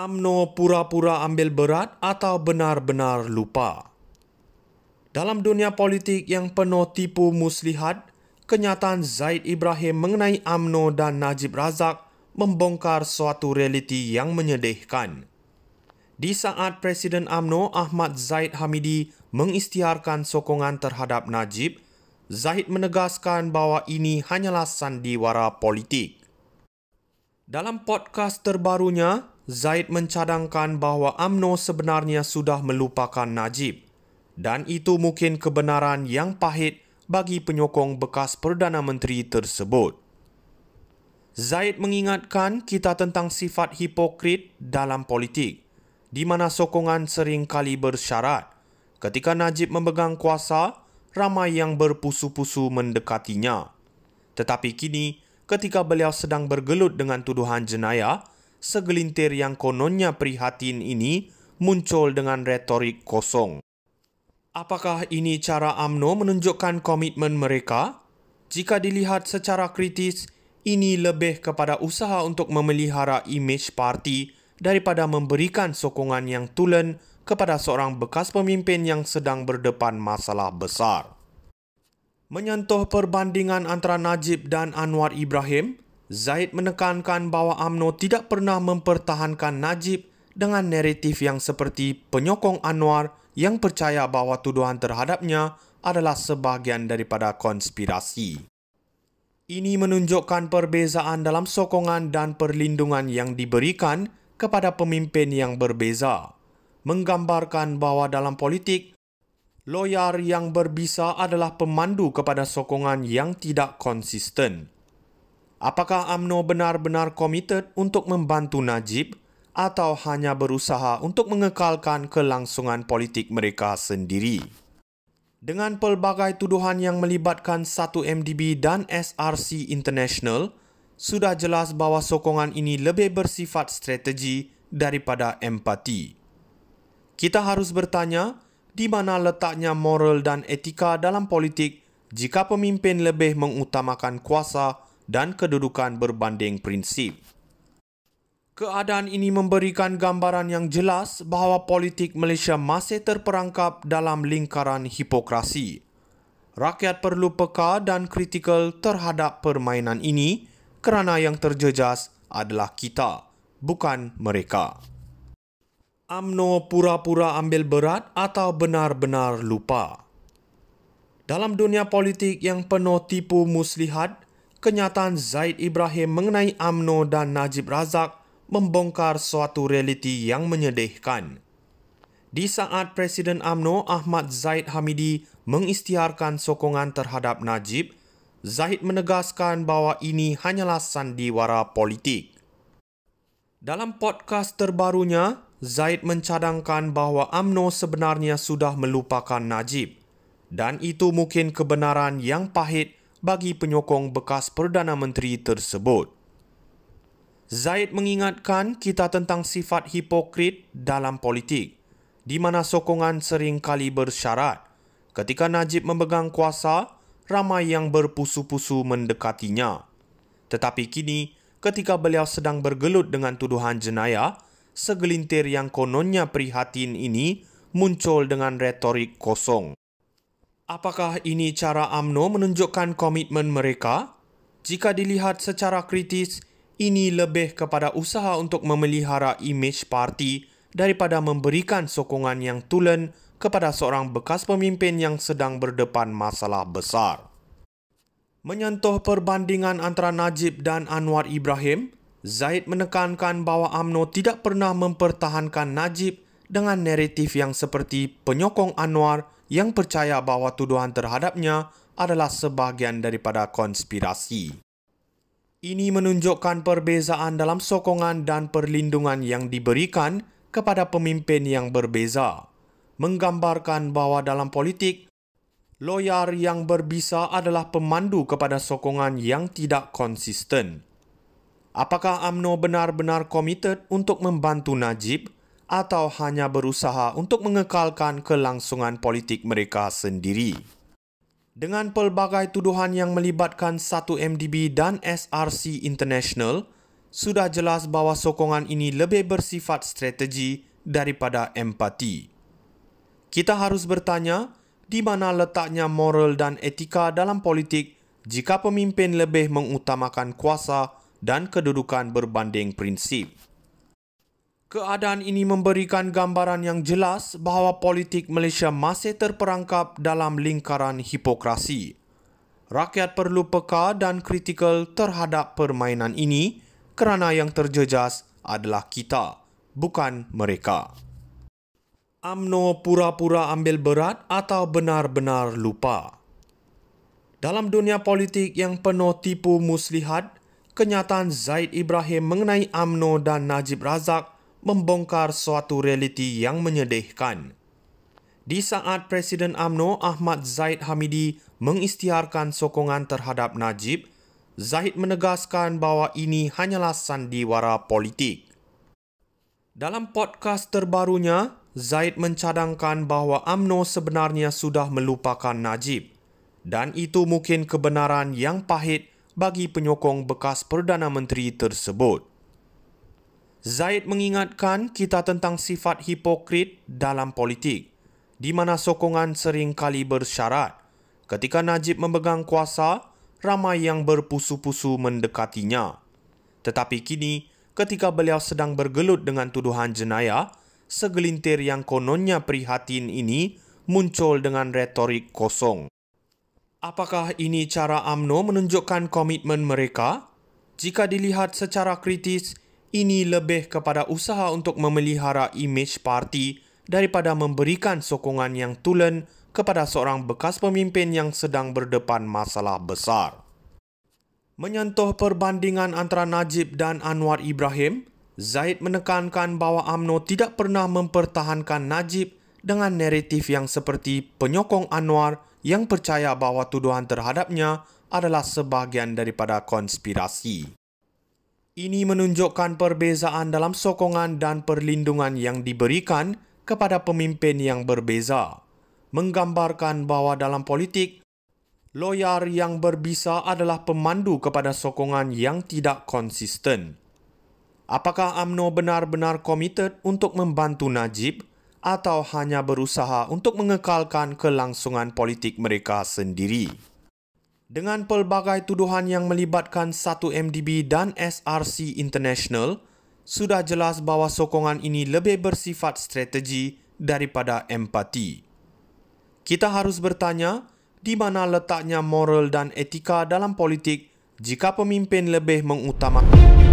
UMNO pura-pura ambil berat atau benar-benar lupa? Dalam dunia politik yang penuh tipu muslihat, kenyataan Zaid Ibrahim mengenai UMNO dan Najib Razak membongkar suatu realiti yang menyedihkan. Di saat Presiden UMNO Ahmad Zahid Hamidi mengisytiharkan sokongan terhadap Najib, Zahid menegaskan bahawa ini hanyalah sandiwara politik. Dalam podcast terbarunya, Zahid mencadangkan bahawa UMNO sebenarnya sudah melupakan Najib dan itu mungkin kebenaran yang pahit bagi penyokong bekas Perdana Menteri tersebut. Zahid mengingatkan kita tentang sifat hipokrit dalam politik, di mana sokongan sering kali bersyarat. Ketika Najib memegang kuasa, ramai yang berpusu-pusu mendekatinya. Tetapi kini, ketika beliau sedang bergelut dengan tuduhan jenayah, segelintir yang kononnya prihatin ini muncul dengan retorik kosong. Apakah ini cara UMNO menunjukkan komitmen mereka? Jika dilihat secara kritis, ini lebih kepada usaha untuk memelihara imej parti daripada memberikan sokongan yang tulen kepada seorang bekas pemimpin yang sedang berdepan masalah besar. Menyentuh perbandingan antara Najib dan Anwar Ibrahim, Zahid menekankan bahawa UMNO tidak pernah mempertahankan Najib dengan naratif yang seperti penyokong Anwar yang percaya bahawa tuduhan terhadapnya adalah sebahagian daripada konspirasi. Ini menunjukkan perbezaan dalam sokongan dan perlindungan yang diberikan kepada pemimpin yang berbeza, menggambarkan bahawa dalam politik, loyar yang berbisa adalah pemandu kepada sokongan yang tidak konsisten. Apakah UMNO benar-benar komited untuk membantu Najib atau hanya berusaha untuk mengekalkan kelangsungan politik mereka sendiri? Dengan pelbagai tuduhan yang melibatkan 1MDB dan SRC International, sudah jelas bahawa sokongan ini lebih bersifat strategi daripada empati. Kita harus bertanya, di mana letaknya moral dan etika dalam politik jika pemimpin lebih mengutamakan kuasa dan kedudukan berbanding prinsip? Keadaan ini memberikan gambaran yang jelas bahawa politik Malaysia masih terperangkap dalam lingkaran hipokrasi. Rakyat perlu peka dan kritikal terhadap permainan ini kerana yang terjejas adalah kita, bukan mereka. UMNO pura-pura ambil berat atau benar-benar lupa? Dalam dunia politik yang penuh tipu muslihat, kenyataan Zaid Ibrahim mengenai UMNO dan Najib Razak membongkar suatu realiti yang menyedihkan. Di saat Presiden UMNO Ahmad Zahid Hamidi mengisytiharkan sokongan terhadap Najib, Zahid menegaskan bahawa ini hanyalah sandiwara politik. Dalam podcast terbarunya, Zahid mencadangkan bahawa UMNO sebenarnya sudah melupakan Najib dan itu mungkin kebenaran yang pahit bagi penyokong bekas Perdana Menteri tersebut. Zahid mengingatkan kita tentang sifat hipokrit dalam politik, di mana sokongan sering kali bersyarat. Ketika Najib memegang kuasa, ramai yang berpusu-pusu mendekatinya. Tetapi kini, ketika beliau sedang bergelut dengan tuduhan jenayah, segelintir yang kononnya prihatin ini muncul dengan retorik kosong. Apakah ini cara UMNO menunjukkan komitmen mereka? Jika dilihat secara kritis, ini lebih kepada usaha untuk memelihara imej parti daripada memberikan sokongan yang tulen kepada seorang bekas pemimpin yang sedang berdepan masalah besar. Menyentuh perbandingan antara Najib dan Anwar Ibrahim, Zahid menekankan bahawa UMNO tidak pernah mempertahankan Najib dengan naratif yang seperti penyokong Anwar yang percaya bahawa tuduhan terhadapnya adalah sebahagian daripada konspirasi. Ini menunjukkan perbezaan dalam sokongan dan perlindungan yang diberikan kepada pemimpin yang berbeza, menggambarkan bahawa dalam politik, loyar yang berbisa adalah pemandu kepada sokongan yang tidak konsisten. Apakah UMNO benar-benar komited untuk membantu Najib atau hanya berusaha untuk mengekalkan kelangsungan politik mereka sendiri? Dengan pelbagai tuduhan yang melibatkan 1MDB dan SRC International, sudah jelas bahawa sokongan ini lebih bersifat strategi daripada empati. Kita harus bertanya, di mana letaknya moral dan etika dalam politik jika pemimpin lebih mengutamakan kuasa dan kedudukan berbanding prinsip? Keadaan ini memberikan gambaran yang jelas bahawa politik Malaysia masih terperangkap dalam lingkaran hipokrasi. Rakyat perlu peka dan kritikal terhadap permainan ini kerana yang terjejas adalah kita, bukan mereka. UMNO pura-pura ambil berat atau benar-benar lupa. Dalam dunia politik yang penuh tipu muslihat, kenyataan Zaid Ibrahim mengenai UMNO dan Najib Razak membongkar suatu realiti yang menyedihkan. Di saat Presiden UMNO Ahmad Zahid Hamidi mengisytiharkan sokongan terhadap Najib, Zahid menegaskan bahawa ini hanyalah sandiwara politik. Dalam podcast terbarunya, Zahid mencadangkan bahawa UMNO sebenarnya sudah melupakan Najib dan itu mungkin kebenaran yang pahit bagi penyokong bekas Perdana Menteri tersebut. Zahid mengingatkan kita tentang sifat hipokrit dalam politik, di mana sokongan sering kali bersyarat. Ketika Najib memegang kuasa, ramai yang berpusu-pusu mendekatinya. Tetapi kini, ketika beliau sedang bergelut dengan tuduhan jenayah, segelintir yang kononnya prihatin ini muncul dengan retorik kosong. Apakah ini cara UMNO menunjukkan komitmen mereka? Jika dilihat secara kritis, ini lebih kepada usaha untuk memelihara imej parti daripada memberikan sokongan yang tulen kepada seorang bekas pemimpin yang sedang berdepan masalah besar. Menyentuh perbandingan antara Najib dan Anwar Ibrahim, Zahid menekankan bahawa UMNO tidak pernah mempertahankan Najib dengan naratif yang seperti penyokong Anwar yang percaya bahawa tuduhan terhadapnya adalah sebahagian daripada konspirasi. Ini menunjukkan perbezaan dalam sokongan dan perlindungan yang diberikan kepada pemimpin yang berbeza, menggambarkan bahawa dalam politik, loyar yang berbisa adalah pemandu kepada sokongan yang tidak konsisten. Apakah UMNO benar-benar komited untuk membantu Najib atau hanya berusaha untuk mengekalkan kelangsungan politik mereka sendiri? Dengan pelbagai tuduhan yang melibatkan 1MDB dan SRC International, sudah jelas bahawa sokongan ini lebih bersifat strategi daripada empati. Kita harus bertanya, di mana letaknya moral dan etika dalam politik jika pemimpin lebih mengutamakan